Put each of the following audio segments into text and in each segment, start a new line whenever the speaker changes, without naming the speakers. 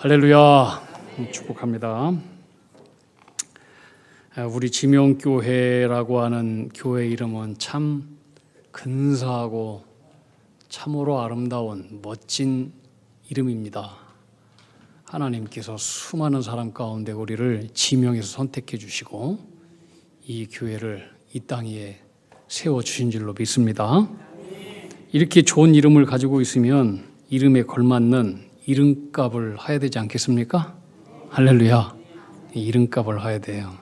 할렐루야. 축복합니다. 우리 지명교회라고 하는 교회 이름은 참 근사하고 참으로 아름다운 멋진 이름입니다. 하나님께서 수많은 사람 가운데 우리를 지명해서 선택해 주시고 이 교회를 이 땅 위에 세워주신 줄로 믿습니다. 이렇게 좋은 이름을 가지고 있으면 이름에 걸맞는 이름값을 해야 되지 않겠습니까? 할렐루야. 이름값을 해야 돼요.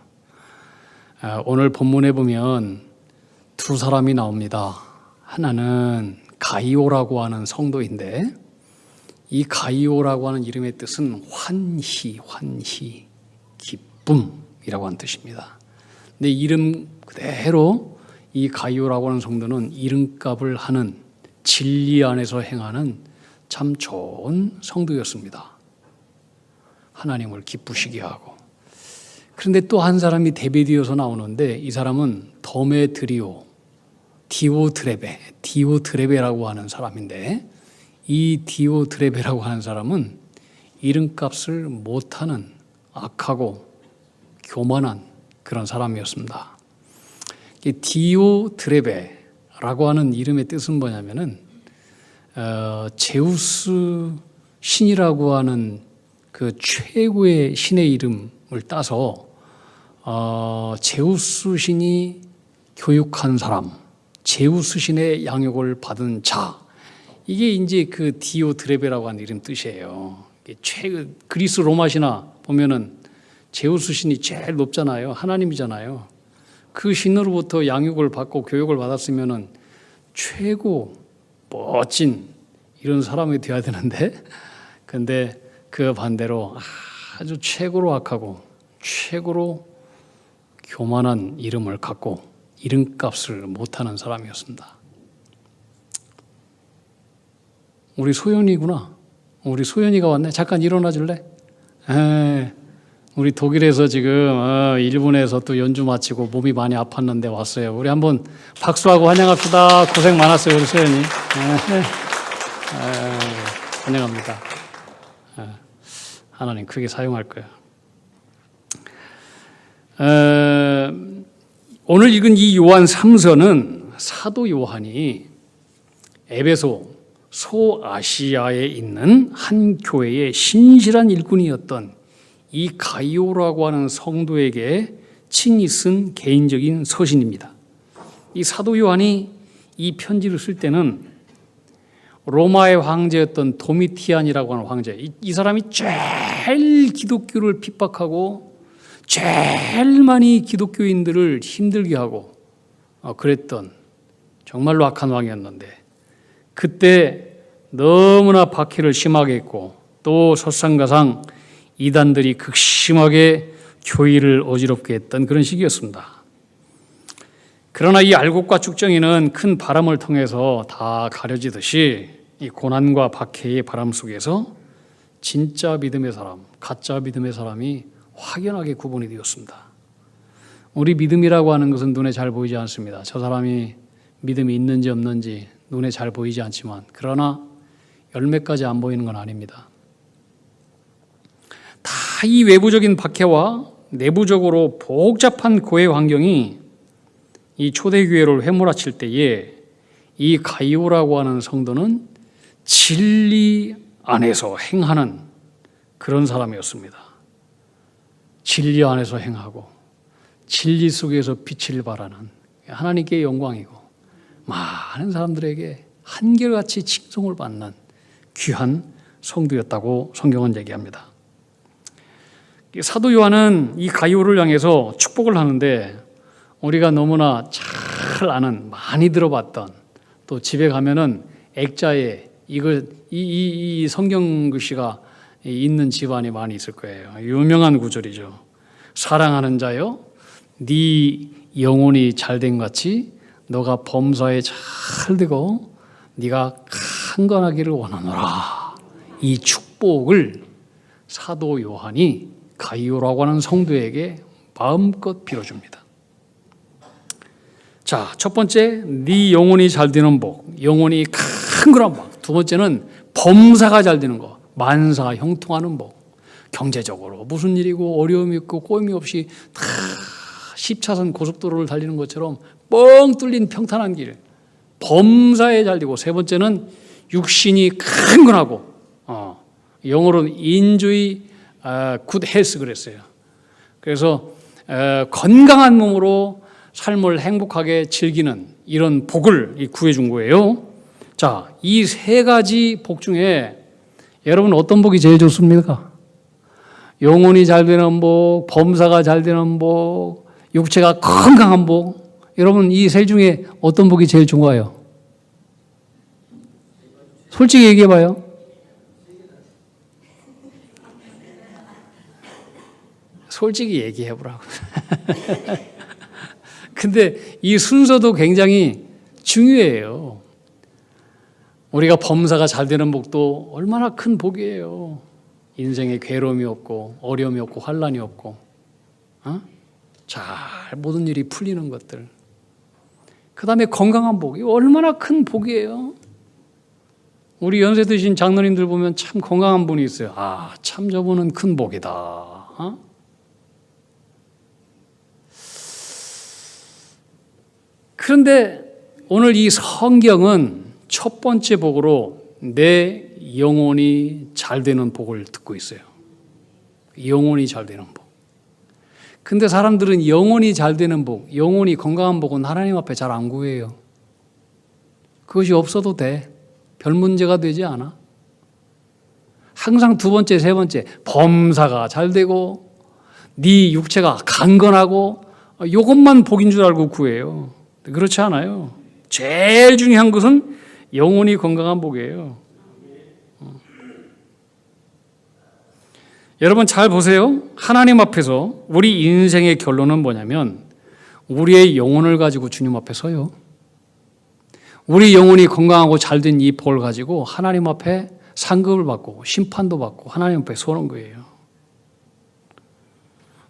오늘 본문에 보면 두 사람이 나옵니다. 하나는 가이오라고 하는 성도인데 이 가이오라고 하는 이름의 뜻은 환희, 기쁨이라고 하는 뜻입니다. 근데 이름 그대로 이 가이오라고 하는 성도는 이름값을 하는 진리 안에서 행하는 참 좋은 성도였습니다. 하나님을 기쁘시게 하고. 그런데 또 한 사람이 대비되어서 나오는데 이 사람은 더메드리오, 디오드레베라고 하는 사람인데 이 디오드레베라고 하는 사람은 이름값을 못하는 악하고 교만한 그런 사람이었습니다. 디오드레베라고 하는 이름의 뜻은 뭐냐면은 제우스 신이라고 하는 그 최고의 신의 이름을 따서 제우스 신이 교육한 사람, 제우스 신의 양육을 받은 자, 이게 이제 그 디오드레베라고 하는 이름 뜻이에요. 그리스 로마 신화 보면은 제우스 신이 제일 높잖아요. 하나님이잖아요. 그 신으로부터 양육을 받고 교육을 받았으면은 최고 멋진 이런 사람이 되어야 되는데, 근데 그 반대로 아주 최고로 악하고 최고로 교만한 이름을 갖고 이름값을 못하는 사람이었습니다. 우리 소연이구나. 우리 소연이가 왔네. 잠깐 일어나 줄래? 우리 독일에서 지금 일본에서 또 연주 마치고 몸이 많이 아팠는데 왔어요. 우리 한번 박수하고 환영합시다. 고생 많았어요, 우리 소연이. 환영합니다. 하나님 크게 사용할 거예요. 오늘 읽은 이 요한 3서는 사도 요한이 에베소 소아시아에 있는 한 교회의 신실한 일꾼이었던 이 가이오라고 하는 성도에게 친히 쓴 개인적인 서신입니다. 이 사도 요한이 이 편지를 쓸 때는 로마의 황제였던 도미티안이라고 하는 황제, 이 사람이 제일 기독교를 핍박하고 제일 많이 기독교인들을 힘들게 하고 그랬던 정말로 악한 왕이었는데, 그때 너무나 박해를 심하게 했고 또 설상가상 이단들이 극심하게 교회를 어지럽게 했던 그런 시기였습니다. 그러나 이 알곡과 쭉정이는 큰 바람을 통해서 다 가려지듯이 이 고난과 박해의 바람 속에서 진짜 믿음의 사람, 가짜 믿음의 사람이 확연하게 구분이 되었습니다. 우리 믿음이라고 하는 것은 눈에 잘 보이지 않습니다. 저 사람이 믿음이 있는지 없는지 눈에 잘 보이지 않지만, 그러나 열매까지 안 보이는 건 아닙니다. 다 이 외부적인 박해와 내부적으로 복잡한 교회 환경이 이 초대교회를 휘몰아칠 때에 이 가이오라고 하는 성도는 진리 안에서 행하는 그런 사람이었습니다. 진리 안에서 행하고 진리 속에서 빛을 발하는 하나님께 영광이고 많은 사람들에게 한결같이 칭송을 받는 귀한 성도였다고 성경은 얘기합니다. 사도 요한은 이 가이오를 향해서 축복을 하는데 우리가 너무나 잘 아는, 많이 들어봤던, 또 집에 가면은 액자에 이 성경 글씨가 있는 집안이 많이 있을 거예요. 유명한 구절이죠. 사랑하는 자여, 네 영혼이 잘된 같이 너가 범사에 잘 되고 네가 강건하기를 원하노라. 이 축복을 사도 요한이 가이오라고 하는 성도에게 마음껏 빌어줍니다. 자, 첫 번째, 네 영혼이 잘 되는 복, 영혼이 강건한 복. 두 번째는 범사가 잘 되는 것, 만사 형통하는 복. 경제적으로 무슨 일이고 어려움이 있고 꼬임이 없이 다 10차선 고속도로를 달리는 것처럼 뻥 뚫린 평탄한 길, 범사에 잘 되고, 세 번째는 육신이 강건하고, 영어로는 인주의 굿 헬스 그랬어요. 그래서 건강한 몸으로 삶을 행복하게 즐기는 이런 복을 구해준 거예요. 자, 이 세 가지 복 중에 여러분 어떤 복이 제일 좋습니까? 영혼이 잘 되는 복, 범사가 잘 되는 복, 육체가 건강한 복. 여러분 이 세 중에 어떤 복이 제일 좋아요? 솔직히 얘기해 봐요. 솔직히 얘기해 보라고. 근데 이 순서도 굉장히 중요해요. 우리가 범사가 잘 되는 복도 얼마나 큰 복이에요. 인생에 괴로움이 없고 어려움이 없고 환란이 없고 잘 모든 일이 풀리는 것들. 그 다음에 건강한 복, 이거 얼마나 큰 복이에요. 우리 연세 드신 장로님들 보면 참 건강한 분이 있어요. 아, 참 저분은 큰 복이다. 그런데 오늘 이 성경은 첫 번째 복으로 내 영혼이 잘 되는 복을 듣고 있어요. 영혼이 잘 되는 복. 근데 사람들은 영혼이 잘 되는 복, 영혼이 건강한 복은 하나님 앞에 잘 안 구해요. 그것이 없어도 돼. 별 문제가 되지 않아. 항상 두 번째, 세 번째, 범사가 잘 되고 네 육체가 강건하고 이것만 복인 줄 알고 구해요. 그렇지 않아요. 제일 중요한 것은 영혼이 건강한 복이에요. 여러분 잘 보세요. 하나님 앞에서 우리 인생의 결론은 뭐냐면 우리의 영혼을 가지고 주님 앞에 서요. 우리 영혼이 건강하고 잘된 이 복을 가지고 하나님 앞에 상급을 받고 심판도 받고 하나님 앞에 서는 거예요.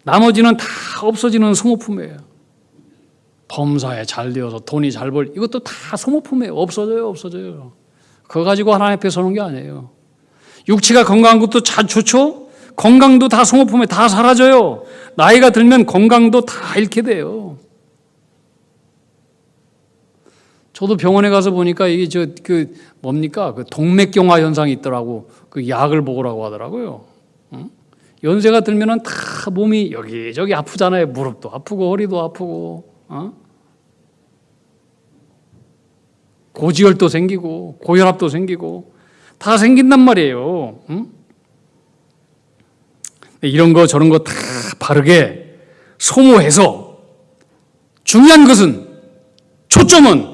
나머지는 다 없어지는 소모품이에요. 범사에 잘 되어서 돈이 잘 벌, 이것도 다 소모품이에요. 없어져요. 그거 가지고 하나님 앞에 서는 게 아니에요. 육체가 건강한 것도 잘 좋죠? 건강도 다 소모품에 다 사라져요. 나이가 들면 건강도 다 잃게 돼요. 저도 병원에 가서 보니까 이게 뭡니까? 그 동맥경화 현상이 있더라고. 그 약을 먹으라고 하더라고요. 연세가 들면은 다 몸이 여기저기 아프잖아요. 무릎도 아프고 허리도 아프고, 고지혈도 생기고 고혈압도 생기고 다 생긴단 말이에요. 이런 거 저런 거 다 바르게 소모해서 중요한 것은 초점은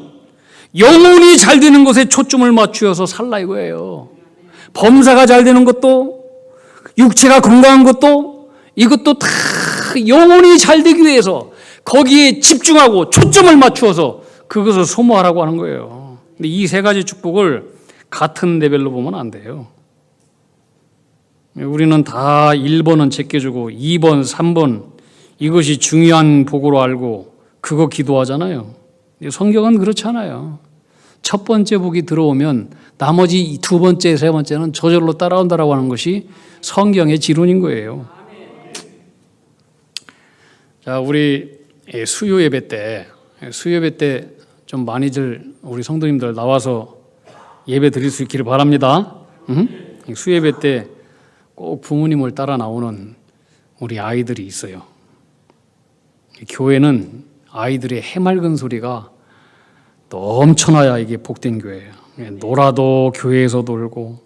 영혼이 잘 되는 것에 초점을 맞추어서 살라 이거예요. 범사가 잘 되는 것도 육체가 건강한 것도 이것도 다 영혼이 잘 되기 위해서 거기에 집중하고 초점을 맞추어서 그것을 소모하라고 하는 거예요. 근데 이 세 가지 축복을 같은 레벨로 보면 안 돼요. 우리는 다 1번은 제껴주고 2번, 3번 이것이 중요한 복으로 알고 그거 기도하잖아요. 성경은 그렇잖아요. 첫 번째 복이 들어오면 나머지 두 번째, 세 번째는 저절로 따라온다라고 하는 것이 성경의 지론인 거예요. 자, 우리 수요 예배 때 좀 많이들 우리 성도님들 나와서 예배 드릴 수 있기를 바랍니다. 수요 예배 때 꼭 부모님을 따라 나오는 우리 아이들이 있어요. 교회는 아이들의 해맑은 소리가 넘쳐나야 이게 복된 교회예요. 놀아도 교회에서 놀고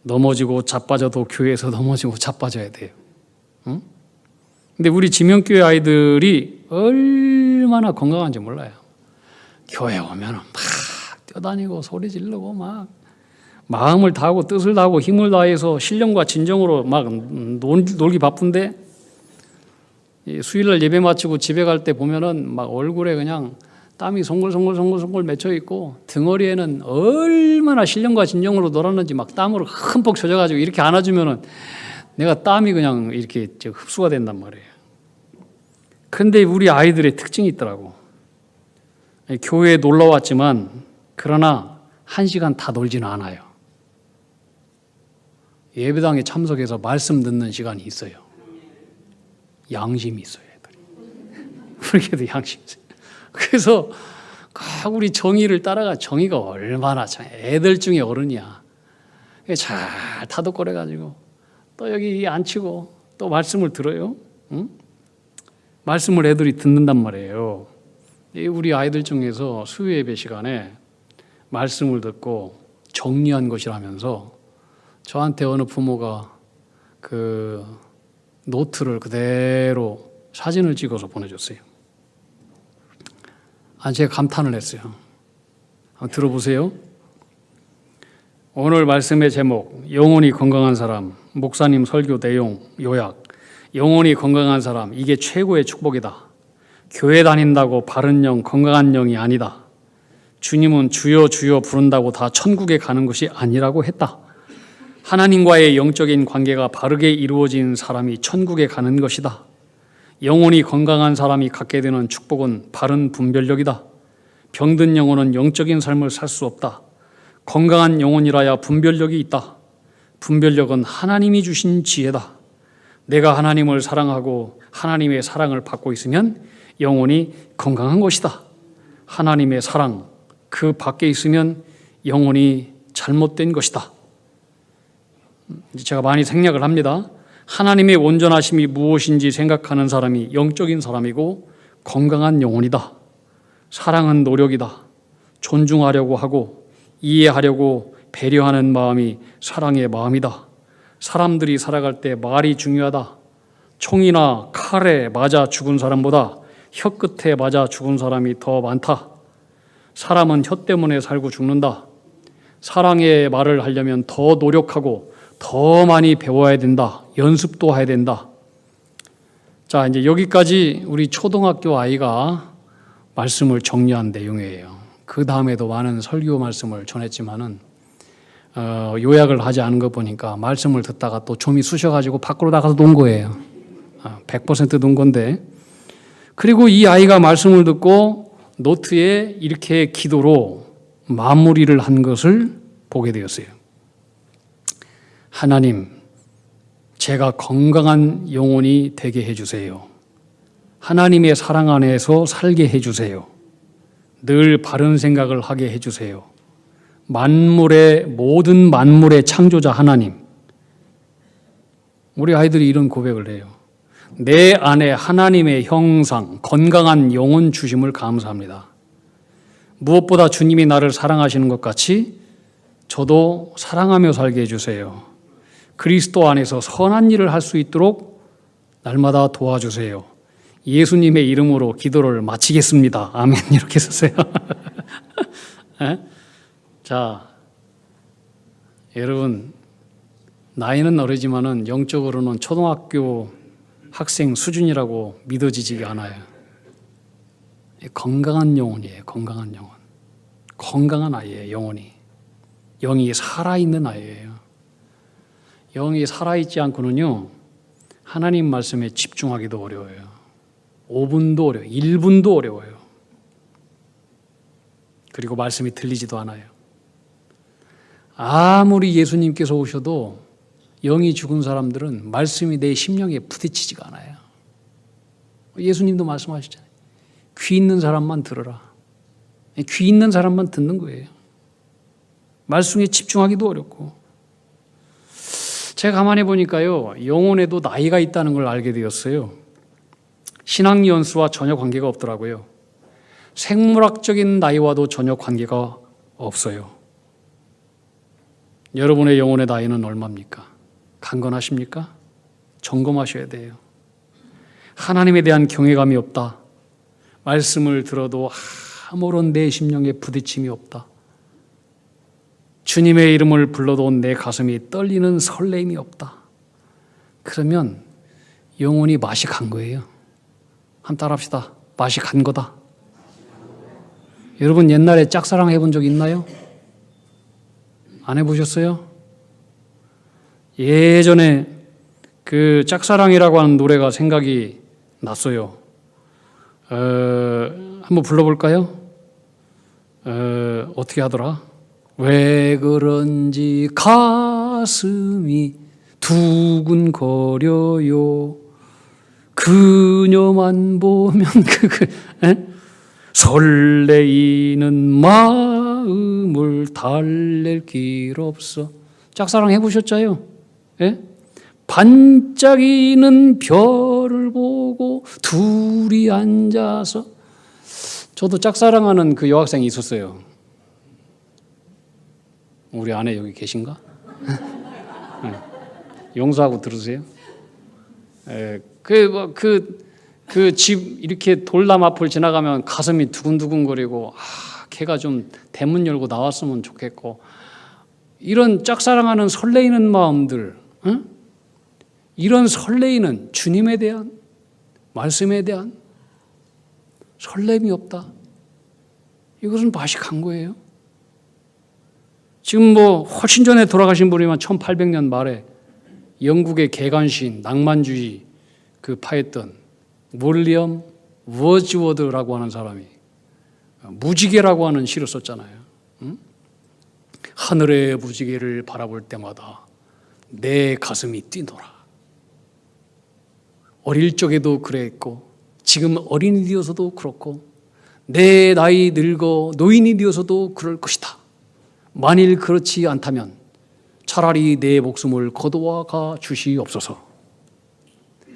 넘어지고 자빠져도 교회에서 넘어지고 자빠져야 돼요. 근데 우리 지명교회 아이들이 얼마나 건강한지 몰라요. 교회 오면 막 뛰어다니고 소리 지르고 막 마음을 다하고 뜻을 다하고 힘을 다해서 신령과 진정으로 막 놀기 바쁜데 수요일날 예배 마치고 집에 갈 때 보면은 막 얼굴에 그냥 땀이 송글송글 맺혀 있고 등어리에는 얼마나 신령과 진정으로 놀았는지 막 땀으로 흠뻑 젖어가지고 이렇게 안아주면은 내가 땀이 그냥 이렇게 흡수가 된단 말이에요. 그런데 우리 아이들의 특징이 있더라고. 교회에 놀러 왔지만 그러나 1시간 다 놀지는 않아요. 예배당에 참석해서 말씀 듣는 시간이 있어요. 양심이 있어요, 애들이. 우리에도 양심이 있어요. 그래서 꼭 우리 정의를 따라가. 정의가 얼마나 참 애들 중에 어른이야. 잘 타독거려가지고 또 여기 앉히고 또 말씀을 들어요. 응? 말씀을 애들이 듣는단 말이에요. 우리 아이들 중에서 수요 예배 시간에 말씀을 듣고 정리한 것이라면서 저한테 어느 부모가 그 노트를 그대로 사진을 찍어서 보내줬어요. 제가 감탄을 했어요. 한번 들어보세요. 오늘 말씀의 제목, 영혼이 건강한 사람, 목사님 설교 내용 요약. 영혼이 건강한 사람, 이게 최고의 축복이다. 교회 다닌다고 바른 영, 건강한 영이 아니다. 주님은 주여 주여 부른다고 다 천국에 가는 것이 아니라고 했다. 하나님과의 영적인 관계가 바르게 이루어진 사람이 천국에 가는 것이다. 영혼이 건강한 사람이 갖게 되는 축복은 바른 분별력이다. 병든 영혼은 영적인 삶을 살 수 없다. 건강한 영혼이라야 분별력이 있다. 분별력은 하나님이 주신 지혜다. 내가 하나님을 사랑하고 하나님의 사랑을 받고 있으면 영혼이 건강한 것이다. 하나님의 사랑, 그 밖에 있으면 영혼이 잘못된 것이다. 제가 많이 생략을 합니다. 하나님의 온전하심이 무엇인지 생각하는 사람이 영적인 사람이고 건강한 영혼이다. 사랑은 노력이다. 존중하려고 하고 이해하려고 배려하는 마음이 사랑의 마음이다. 사람들이 살아갈 때 말이 중요하다. 총이나 칼에 맞아 죽은 사람보다 혀끝에 맞아 죽은 사람이 더 많다. 사람은 혀 때문에 살고 죽는다. 사랑의 말을 하려면 더 노력하고 더 많이 배워야 된다. 연습도 해야 된다. 자, 이제 여기까지 우리 초등학교 아이가 말씀을 정리한 내용이에요. 그 다음에도 많은 설교 말씀을 전했지만은 요약을 하지 않은 거 보니까 말씀을 듣다가 또 좀이 쑤셔가지고 밖으로 나가서 논 거예요. 100% 논 건데. 그리고 이 아이가 말씀을 듣고 노트에 이렇게 기도로 마무리를 한 것을 보게 되었어요. 하나님, 제가 건강한 영혼이 되게 해주세요. 하나님의 사랑 안에서 살게 해주세요. 늘 바른 생각을 하게 해주세요. 모든 만물의 창조자 하나님. 우리 아이들이 이런 고백을 해요. 내 안에 하나님의 형상, 건강한 영혼 주심을 감사합니다. 무엇보다 주님이 나를 사랑하시는 것 같이 저도 사랑하며 살게 해주세요. 그리스도 안에서 선한 일을 할 수 있도록 날마다 도와주세요. 예수님의 이름으로 기도를 마치겠습니다. 아멘. 이렇게 썼어요. 자, 여러분, 나이는 어리지만은 영적으로는 초등학교 학생 수준이라고 믿어지지가 않아요. 건강한 영혼이에요. 건강한 영혼. 건강한 아이예요. 영혼이. 영이 살아있는 아이예요. 영이 살아있지 않고는요, 하나님 말씀에 집중하기도 어려워요. 5분도 어려워요. 1분도 어려워요. 그리고 말씀이 들리지도 않아요. 아무리 예수님께서 오셔도 영이 죽은 사람들은 말씀이 내 심령에 부딪히지가 않아요. 예수님도 말씀하셨잖아요. 귀 있는 사람만 들어라. 귀 있는 사람만 듣는 거예요. 말씀에 집중하기도 어렵고. 제가 가만히 보니까요, 영혼에도 나이가 있다는 걸 알게 되었어요. 신앙 연수와 전혀 관계가 없더라고요. 생물학적인 나이와도 전혀 관계가 없어요. 여러분의 영혼의 나이는 얼마입니까? 강건하십니까? 점검하셔야 돼요. 하나님에 대한 경외감이 없다. 말씀을 들어도 아무런 내 심령에 부딪힘이 없다. 주님의 이름을 불러도 내 가슴이 떨리는 설레임이 없다. 그러면 영혼이 맛이 간 거예요. 한번 따라합시다. 맛이 간 거다. 여러분 옛날에 짝사랑 해본 적 있나요? 안 해보셨어요? 예전에 그 짝사랑이라고 하는 노래가 생각이 났어요. 한번 불러볼까요? 어떻게 하더라? 왜 그런지 가슴이 두근거려요. 그녀만 보면 설레이는 마음을 달랠 길 없어. 짝사랑 해보셨자요? 예? 반짝이는 별을 보고 둘이 앉아서. 저도 짝사랑하는 그 여학생이 있었어요. 우리 아내 여기 계신가? 용서하고 들으세요. 그 집 이렇게 돌담 앞을 지나가면 가슴이 두근두근거리고, 걔가 좀 대문 열고 나왔으면 좋겠고, 이런 짝사랑하는 설레이는 마음들, 이런 설레이는 주님에 대한, 말씀에 대한 설렘이 없다. 이것은 바식한 거예요. 지금 훨씬 전에 돌아가신 분이면 1800년 말에 영국의 개관시인, 낭만주의 파했던 윌리엄 워즈워드라고 하는 사람이 무지개라고 하는 시를 썼잖아요. 하늘의 무지개를 바라볼 때마다 내 가슴이 뛰노라. 어릴 적에도 그랬고 지금 어린이 되어서도 그렇고 내 나이 늙어 노인이 되어서도 그럴 것이다. 만일 그렇지 않다면 차라리 내 목숨을 거두어 가 주시옵소서.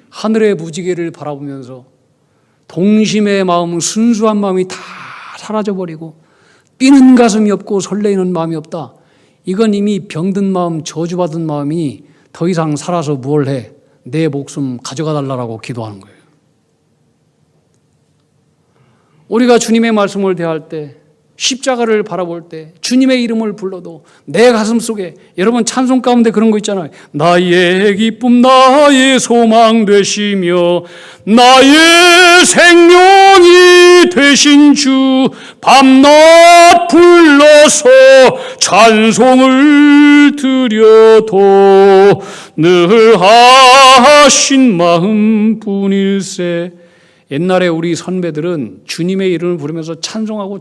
하늘의 무지개를 바라보면서 동심의 마음, 순수한 마음이 다 사라져버리고 뛰는 가슴이 없고 설레이는 마음이 없다. 이건 이미 병든 마음, 저주받은 마음이 더 이상 살아서 뭘 해. 내 목숨 가져가 달라고 기도하는 거예요. 우리가 주님의 말씀을 대할 때, 십자가를 바라볼 때, 주님의 이름을 불러도 내 가슴 속에, 여러분 찬송 가운데 그런 거 있잖아요. 나의 기쁨, 나의 소망 되시며 나의 생명이 되신 주, 밤낮 불러서 찬송을 드려도 늘 하신 마음뿐일세. 옛날에 우리 선배들은 주님의 이름을 부르면서 찬송하고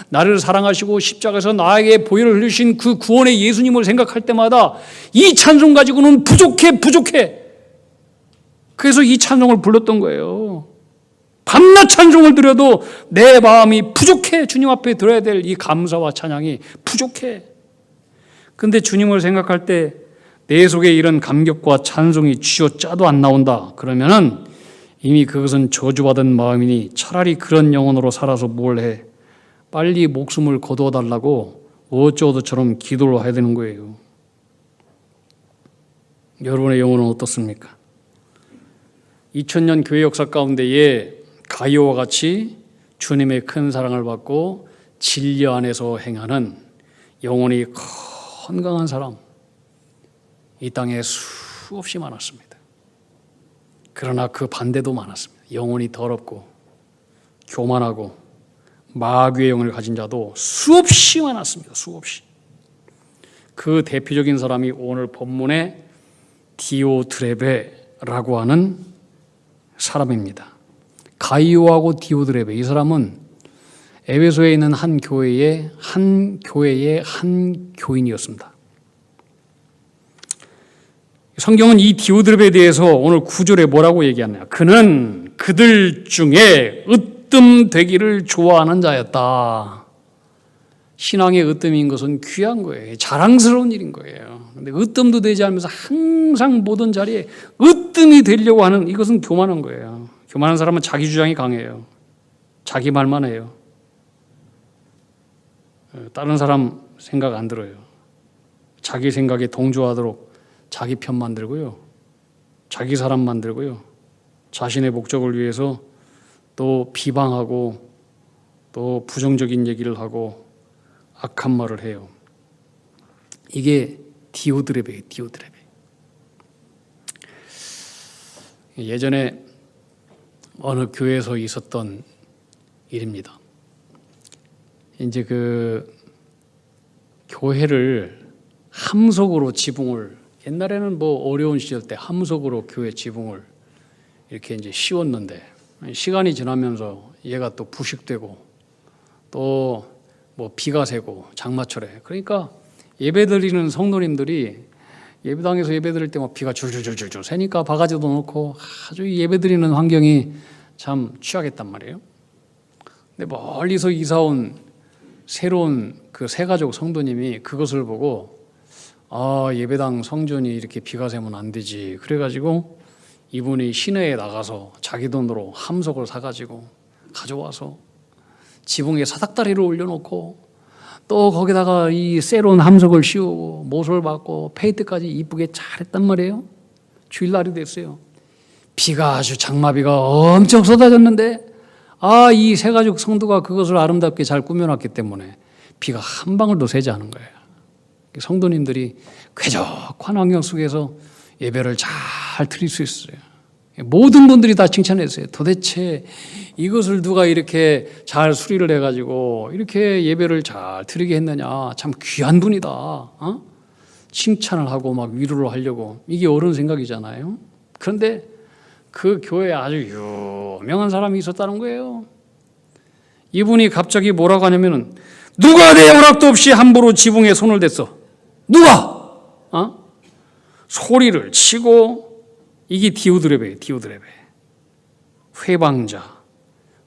나를 사랑하시고 십자가에서 나에게 보혈을 흘리신 그 구원의 예수님을 생각할 때마다 이 찬송 가지고는 부족해. 그래서 이 찬송을 불렀던 거예요. 밤낮 찬송을 드려도 내 마음이 부족해. 주님 앞에 드려야 될 이 감사와 찬양이 부족해. 근데 주님을 생각할 때 내 속에 이런 감격과 찬송이 쥐어짜도 안 나온다. 그러면은 이미 그것은 저주받은 마음이니 차라리 그런 영혼으로 살아서 뭘 해. 빨리 목숨을 거두어 달라고 어쩌고저쩌럼 기도를 해야 되는 거예요. 여러분의 영혼은 어떻습니까? 2000년 교회 역사 가운데에 가이오와 같이 주님의 큰 사랑을 받고 진리 안에서 행하는 영혼이 건강한 사람, 이 땅에 수없이 많았습니다. 그러나 그 반대도 많았습니다. 영혼이 더럽고 교만하고 마귀의 영을 가진 자도 수없이 많았습니다. 수없이. 그 대표적인 사람이 오늘 본문의 디오드레베라고 하는 사람입니다. 가이오하고 디오드레베, 이 사람은 에베소에 있는 한 교회의 한 교인이었습니다. 성경은 이 디오드레베에 대해서 오늘 9절에 뭐라고 얘기하냐? 그는 그들 중에 으뜸되기를 좋아하는 자였다. 신앙의 으뜸인 것은 귀한 거예요. 자랑스러운 일인 거예요. 근데 으뜸도 되지 않으면서 항상 모든 자리에 으뜸이 되려고 하는, 이것은 교만한 거예요. 교만한 사람은 자기 주장이 강해요. 자기 말만 해요. 다른 사람 생각 안 들어요. 자기 생각에 동조하도록 자기 편 만들고요. 자기 사람 만들고요. 자신의 목적을 위해서 또 비방하고 또 부정적인 얘기를 하고 악한 말을 해요. 이게 디오드레베예요. 디오드레베. 예전에 어느 교회에서 있었던 일입니다. 이제 그 교회를 함석으로 지붕을, 옛날에는 어려운 시절 때 함석으로 교회 지붕을 이렇게 이제 씌웠는데 시간이 지나면서 얘가 또 부식되고 또 비가 새고 장마철에, 그러니까 예배드리는 성도님들이 예배당에서 예배 드릴 때 막 비가 줄줄줄줄 새니까 바가지도 놓고 아주 예배 드리는 환경이 참 취하겠단 말이에요. 근데 멀리서 이사 온 새로운 그 새가족 성도님이 그것을 보고 예배당 성전이 이렇게 비가 새면 안 되지. 그래가지고 이분이 시내에 나가서 자기 돈으로 함석을 사가지고 가져와서 지붕에 사닥다리를 올려놓고 또 거기다가 이 새로운 함석을 씌우고 못을 박고 페인트까지 이쁘게 잘했단 말이에요. 주일날이 됐어요. 비가 아주 장마비가 엄청 쏟아졌는데 이 새가족 성도가 그것을 아름답게 잘 꾸며놨기 때문에 비가 한 방울도 새지 않은 거예요. 성도님들이 쾌적한 환경 속에서 예배를 잘 드릴 수 있어요. 모든 분들이 다 칭찬했어요. 도대체 이것을 누가 이렇게 잘 수리를 해가지고 이렇게 예배를 잘 드리게 했느냐. 참 귀한 분이다. 칭찬을 하고 막 위로를 하려고. 이게 옳은 생각이잖아요. 그런데 그 교회에 아주 유명한 사람이 있었다는 거예요. 이분이 갑자기 뭐라고 하냐면은 누가 내 허락도 없이 함부로 지붕에 손을 댔어. 누가? 소리를 치고 이게 디오드레베예요. 디오드레베. 회방자,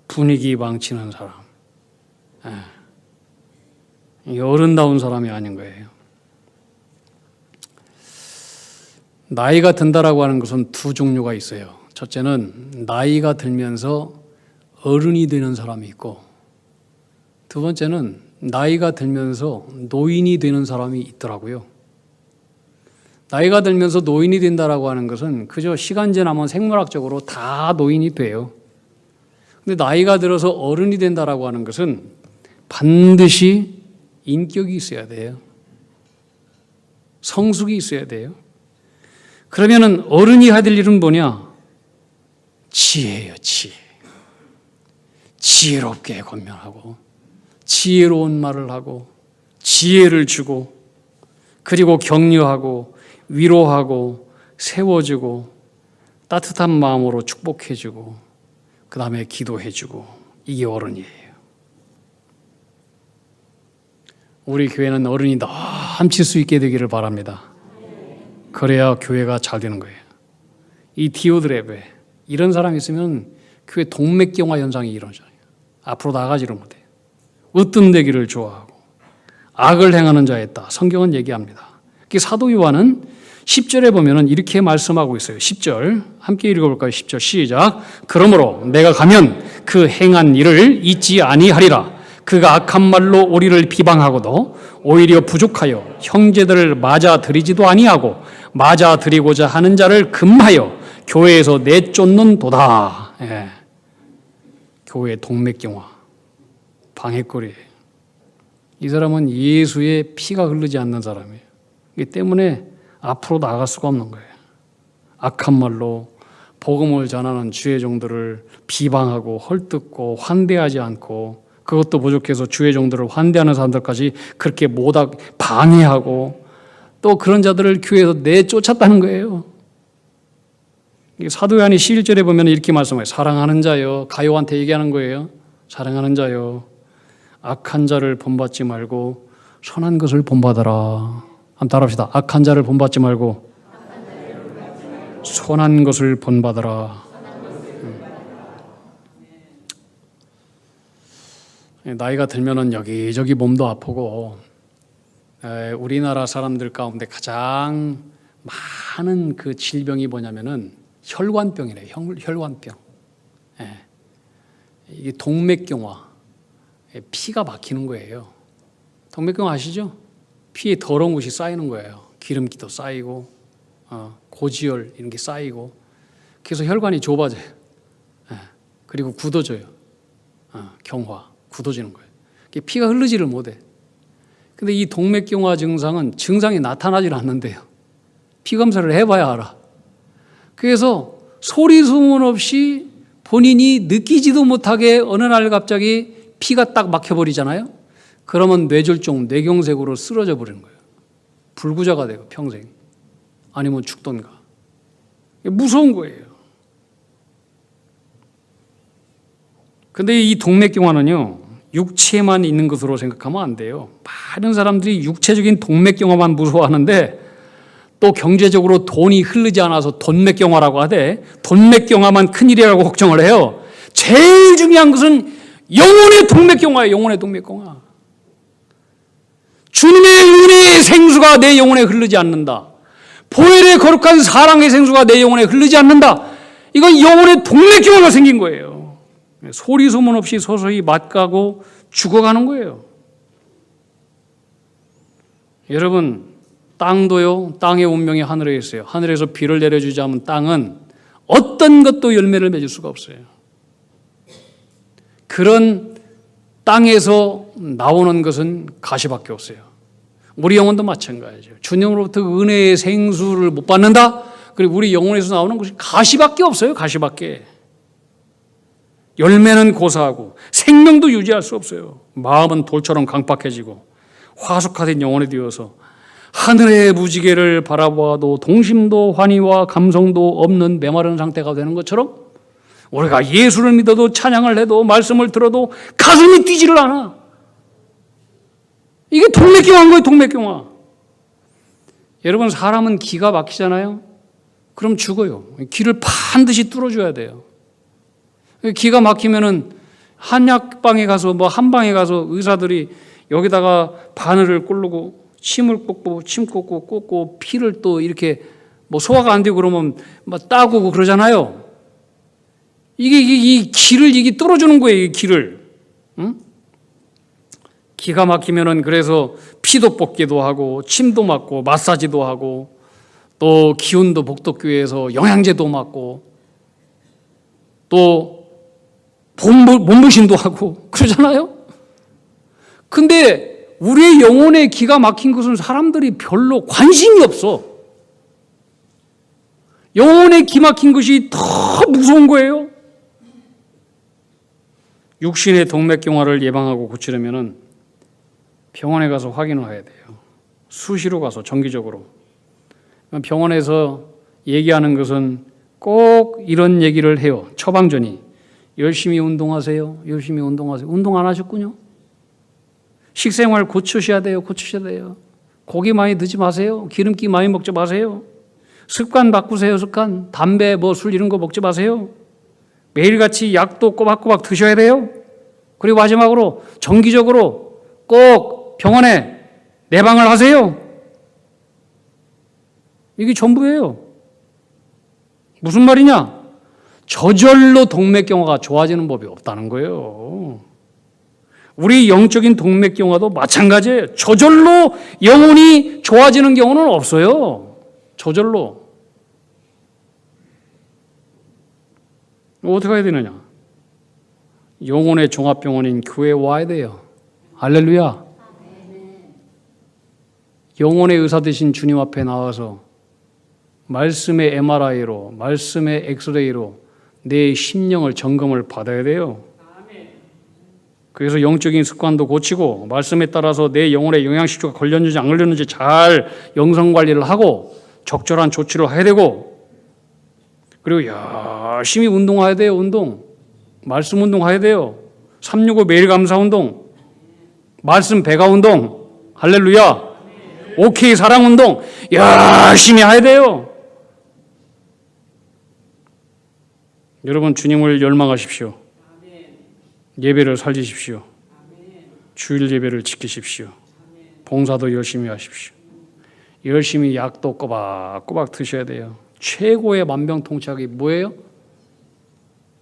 분위기 망치는 사람. 이 어른다운 사람이 아닌 거예요. 나이가 든다라고 하는 것은 두 종류가 있어요. 첫째는 나이가 들면서 어른이 되는 사람이 있고, 두 번째는 나이가 들면서 노인이 되는 사람이 있더라고요. 나이가 들면서 노인이 된다라고 하는 것은 그저 시간 지나면 생물학적으로 다 노인이 돼요. 근데 나이가 들어서 어른이 된다라고 하는 것은 반드시 인격이 있어야 돼요. 성숙이 있어야 돼요. 그러면은 어른이 해야 될 일은 뭐냐? 지혜예요, 지혜. 지혜롭게 권면하고 지혜로운 말을 하고 지혜를 주고 그리고 격려하고 위로하고 세워주고 따뜻한 마음으로 축복해주고 그 다음에 기도해주고 이게 어른이에요. 우리 교회는 어른이 넘칠 수 있게 되기를 바랍니다. 그래야 교회가 잘 되는 거예요. 이 디오드레베 이런 사람이 있으면 교회 동맥경화 현상이 일어나잖아요. 앞으로 나가지를 못해요. 으뜸되기를 좋아하고 악을 행하는 자에 있다. 성경은 얘기합니다. 사도 요한은 10절에 보면은 이렇게 말씀하고 있어요. 10절 함께 읽어볼까요? 10절 시작. 그러므로 내가 가면 그 행한 일을 잊지 아니하리라. 그가 악한 말로 우리를 비방하고도 오히려 부족하여 형제들을 맞아들이지도 아니하고 맞아들이고자 하는 자를 금하여 교회에서 내쫓는도다. 교회 동맥경화 방해거리예요. 이 사람은 예수의 피가 흐르지 않는 사람이에요. 이기 때문에 앞으로 나갈 수가 없는 거예요. 악한 말로 복음을 전하는 주의 종들을 비방하고 헐뜯고 환대하지 않고 그것도 부족해서 주의 종들을 환대하는 사람들까지 그렇게 방해하고 또 그런 자들을 교회에서 내쫓았다는 거예요. 사도 요한이 11절에 보면 이렇게 말씀해요. 사랑하는 자여, 가요한테 얘기하는 거예요. 사랑하는 자여, 악한 자를 본받지 말고 선한 것을 본받아라. 한번 따라합시다. 악한 자를 본받지 말고 선한 것을 본받아라. 나이가 들면은 여기저기 몸도 아프고 우리나라 사람들 가운데 가장 많은 그 질병이 뭐냐면은 혈관병이래요. 혈관병. 이게 동맥경화. 피가 막히는 거예요. 동맥경화 아시죠? 피에 더러운 것이 쌓이는 거예요. 기름기도 쌓이고 고지혈 이런 게 쌓이고 그래서 혈관이 좁아져요. 그리고 굳어져요. 경화, 굳어지는 거예요. 피가 흐르지를 못해. 근데 이 동맥경화 증상이 나타나질 않는데요. 피 검사를 해봐야 알아. 그래서 소리 소문 없이 본인이 느끼지도 못하게 어느 날 갑자기 피가 딱 막혀버리잖아요. 그러면 뇌졸중, 뇌경색으로 쓰러져 버리는 거예요. 불구자가 돼요, 평생. 아니면 죽던가. 무서운 거예요. 근데 이 동맥경화는요, 육체에만 있는 것으로 생각하면 안 돼요. 많은 사람들이 육체적인 동맥경화만 무서워하는데 또 경제적으로 돈이 흐르지 않아서 돈맥경화라고 하되 돈맥경화만 큰일이라고 걱정을 해요. 제일 중요한 것은 영혼의 동맥경화예요. 영혼의 동맥경화. 주님의 은혜의 생수가 내 영혼에 흐르지 않는다. 보혈의 거룩한 사랑의 생수가 내 영혼에 흐르지 않는다. 이건 영혼의 동맥경화가 생긴 거예요. 소리 소문 없이 서서히 맛가고 죽어가는 거예요. 여러분, 땅도요, 땅의 운명이 하늘에 있어요. 하늘에서 비를 내려주지 않으면 땅은 어떤 것도 열매를 맺을 수가 없어요. 그런 땅에서 나오는 것은 가시밖에 없어요. 우리 영혼도 마찬가지죠. 주님으로부터 은혜의 생수를 못 받는다? 그리고 우리 영혼에서 나오는 것이 가시밖에 없어요. 가시밖에. 열매는 고사하고 생명도 유지할 수 없어요. 마음은 돌처럼 강팍해지고 화석화된 영혼이 되어서 하늘의 무지개를 바라보아도 동심도 환희와 감성도 없는 메마른 상태가 되는 것처럼 우리가 예수를 믿어도 찬양을 해도 말씀을 들어도 가슴이 뛰지를 않아. 이게 동맥경화인 거예요. 동맥경화. 여러분, 사람은 기가 막히잖아요. 그럼 죽어요. 기를 반드시 뚫어줘야 돼요. 기가 막히면은 한약방에 가서 한방에 가서 의사들이 여기다가 바늘을 꽂고 침을 꽂고 침 꽂고 피를 또 이렇게 소화가 안 되고 그러면 따고 그러잖아요. 이 기를 이게 뚫어주는 거예요. 이 기를. 응? 기가 막히면은 그래서 피도 뽑기도 하고 침도 맞고 마사지도 하고 또 기운도 복덕교회에서 영양제도 맞고 또 몸보신도 하고 그러잖아요. 근데 우리의 영혼에 기가 막힌 것은 사람들이 별로 관심이 없어. 영혼에 기 막힌 것이 더 무서운 거예요. 육신의 동맥경화를 예방하고 고치려면 병원에 가서 확인을 해야 돼요. 수시로 가서 정기적으로. 병원에서 얘기하는 것은 꼭 이런 얘기를 해요. 처방전이. 열심히 운동하세요. 열심히 운동하세요. 운동 안 하셨군요. 식생활 고치셔야 돼요. 고치셔야 돼요. 고기 많이 드지 마세요. 기름기 많이 먹지 마세요. 습관 바꾸세요. 습관. 담배, 술 이런 거 먹지 마세요. 매일같이 약도 꼬박꼬박 드셔야 돼요. 그리고 마지막으로 정기적으로 꼭 병원에 내방을 하세요. 이게 전부예요. 무슨 말이냐? 저절로 동맥경화가 좋아지는 법이 없다는 거예요. 우리 영적인 동맥경화도 마찬가지예요. 저절로 영혼이 좋아지는 경우는 없어요. 저절로. 어떻게 해야 되느냐? 영혼의 종합병원인 교회에 와야 돼요. 할렐루야. 영혼의 의사 되신 주님 앞에 나와서 말씀의 MRI로, 말씀의 엑스레이로 내 심령을 점검을 받아야 돼요. 그래서 영적인 습관도 고치고 말씀에 따라서 내 영혼의 영양식조가 걸렸는지 안 걸렸는지 잘 영성관리를 하고 적절한 조치를 해야 되고, 그리고 열심히 운동해야 돼요. 운동. 말씀 운동해야 돼요. 365 매일 감사 운동, 말씀 배가 운동, 할렐루야. 오케이 사랑 운동 열심히 해야 돼요. 여러분, 주님을 열망하십시오. 예배를 살리십시오. 주일 예배를 지키십시오. 봉사도 열심히 하십시오. 열심히 약도 꼬박꼬박 드셔야 돼요. 최고의 만병통치약이 뭐예요?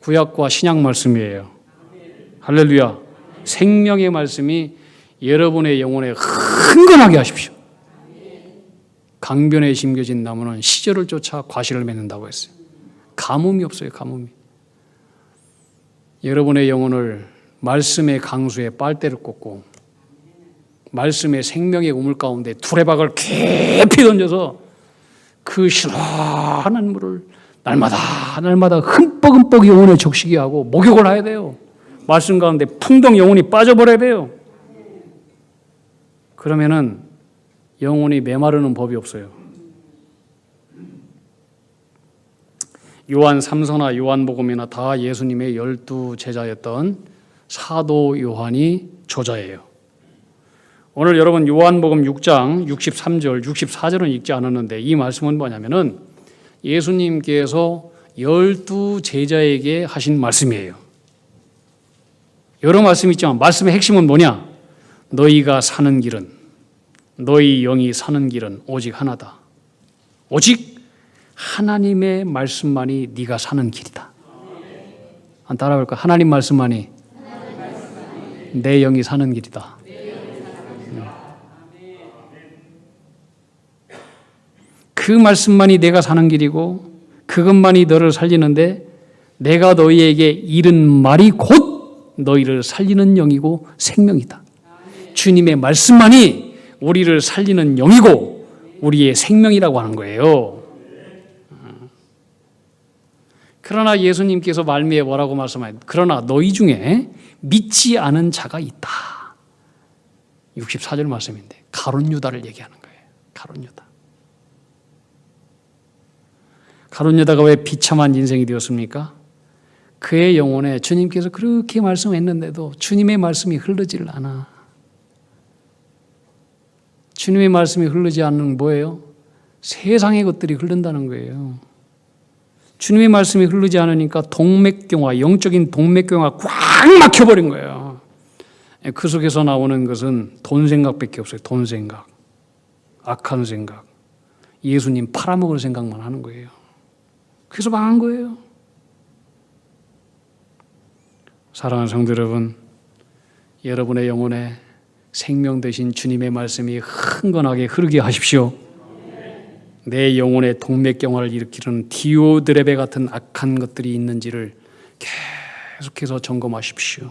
구약과 신약 말씀이에요. 할렐루야. 생명의 말씀이 여러분의 영혼에 흥건하게 하십시오. 강변에 심겨진 나무는 시절을 쫓아 과실을 맺는다고 했어요. 가뭄이 없어요. 가뭄이. 여러분의 영혼을 말씀의 강수에 빨대를 꽂고 말씀의 생명의 우물 가운데 두레박을 깊이 던져서 그 시원한 물을 날마다 흠뻑 영혼에 적시게 하고 목욕을 해야 돼요. 말씀 가운데 풍덩 영혼이 빠져버려야 돼요. 그러면은 영혼이 메마르는 법이 없어요. 요한 3서나 요한복음이나 다 예수님의 12 제자였던 사도 요한이 저자예요. 오늘 여러분 요한복음 6장 63절, 64절은 읽지 않았는데 이 말씀은 뭐냐면은 예수님께서 12 제자에게 하신 말씀이에요. 여러 말씀이 있지만 말씀의 핵심은 뭐냐? 너희가 사는 길은, 너희 영이 사는 길은 오직 하나다. 오직 하나님의 말씀만이 네가 사는 길이다. 한 따라볼까? 하나님 말씀만이 내 영이 사는 길이다. 그 말씀만이 내가 사는 길이고 그것만이 너를 살리는데 내가 너희에게 이른 말이 곧 너희를 살리는 영이고 생명이다. 주님의 말씀만이 우리를 살리는 영이고 우리의 생명이라고 하는 거예요. 그러나 예수님께서 말미에 뭐라고 말씀하셨어요? 그러나 너희 중에 믿지 않은 자가 있다. 64절 말씀인데 가룟 유다를 얘기하는 거예요. 가룟 유다. 가룟 유다가 왜 비참한 인생이 되었습니까? 그의 영혼에 주님께서 그렇게 말씀했는데도 주님의 말씀이 흐르질 않아. 주님의 말씀이 흐르지 않는 뭐예요? 세상의 것들이 흐른다는 거예요. 주님의 말씀이 흐르지 않으니까 동맥경화, 영적인 동맥경화가 꽉 막혀버린 거예요. 그 속에서 나오는 것은 돈 생각밖에 없어요. 돈 생각, 악한 생각, 예수님 팔아먹을 생각만 하는 거예요. 그래서 망한 거예요. 사랑하는 성도 여러분, 여러분의 영혼에 생명 되신 주님의 말씀이 흥건하게 흐르게 하십시오. 내 영혼의 동맥경화를 일으키는 디오드레베 같은 악한 것들이 있는지를 계속해서 점검하십시오.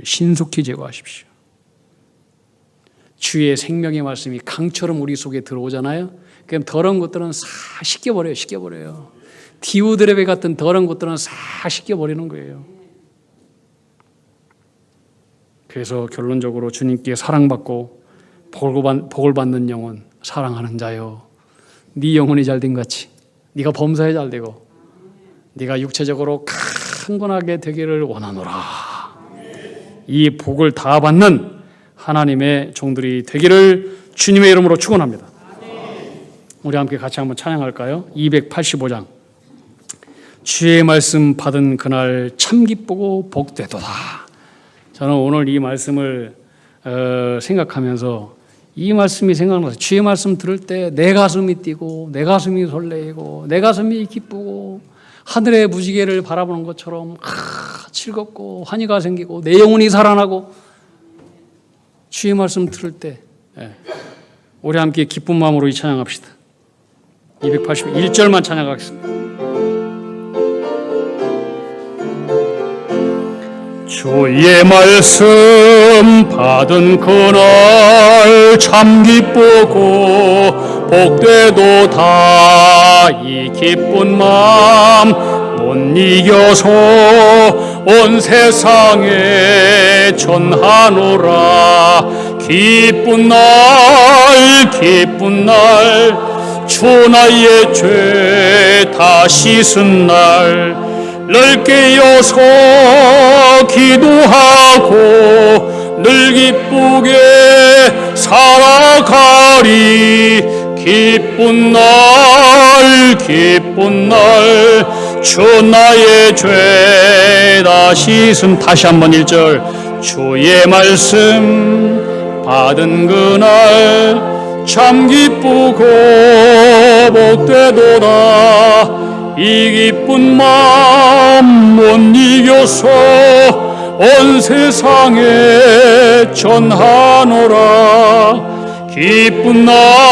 신속히 제거하십시오. 주의 생명의 말씀이 강처럼 우리 속에 들어오잖아요. 그럼 더러운 것들은 싹 씻겨버려요. 디오드레베 같은 더러운 것들은 싹 씻겨버리는 거예요. 그래서 결론적으로 주님께 사랑받고 복을 받는 영혼, 사랑하는 자요. 네 영혼이 잘된 같이 네가 범사에 잘되고 네가 육체적으로 강건하게 되기를 원하노라. 이 복을 다 받는 하나님의 종들이 되기를 주님의 이름으로 축원합니다. 우리 함께 같이 한번 찬양할까요? 285장. 주의 말씀 받은 그날 참 기쁘고 복되도다. 저는 오늘 이 말씀을 생각하면서 이 말씀이 생각나서 주의 말씀 들을 때 내 가슴이 뛰고 내 가슴이 설레이고 내 가슴이 기쁘고 하늘의 무지개를 바라보는 것처럼 즐겁고 환희가 생기고 내 영혼이 살아나고 주의 말씀 들을 때 우리 함께 기쁜 마음으로 이 찬양합시다. 281절만 찬양하겠습니다. 주의 말씀 받은 그날 참 기쁘고 복되도다. 이 기쁜 마음 못 이겨서 온 세상에 전하노라. 기쁜 날 주 나의 죄 다 씻은 날 늘 깨어서 기도하고 늘 기쁘게 살아가리. 기쁜 날 주 나의 죄 다 씻은. 다시 한번 1절. 주의 말씀 받은 그날 참 기쁘고 복되도다. 이 기쁜 마음 못 이겨서 온 세상에 전하노라. 기쁜 날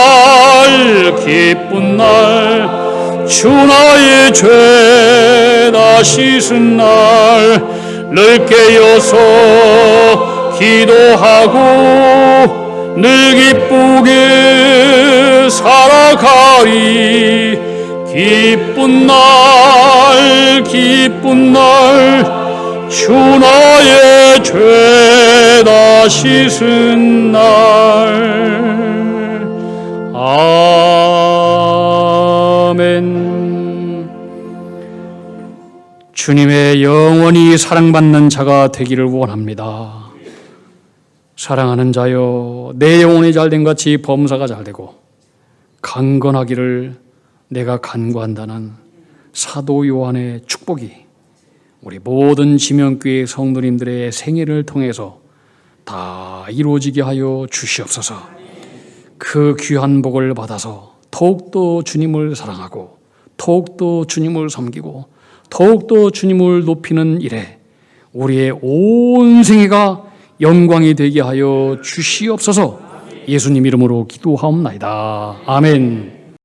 주 나의 죄 다 씻은 날 늘 깨어서 기도하고 늘 기쁘게 살아가리. 기쁜 날 주 나의 죄 다 씻은 날. 아멘. 주님의 영원히 사랑받는 자가 되기를 원합니다. 사랑하는 자여, 내 영혼이 잘된 같이 범사가 잘되고 강건하기를 내가 간구한다는 사도 요한의 축복이 우리 모든 지명교회 성도님들의 생애를 통해서 다 이루어지게 하여 주시옵소서. 그 귀한 복을 받아서 더욱더 주님을 사랑하고 더욱더 주님을 섬기고 더욱더 주님을 높이는 일에 우리의 온 생애가 영광이 되게 하여 주시옵소서. 예수님 이름으로 기도하옵나이다. 아멘.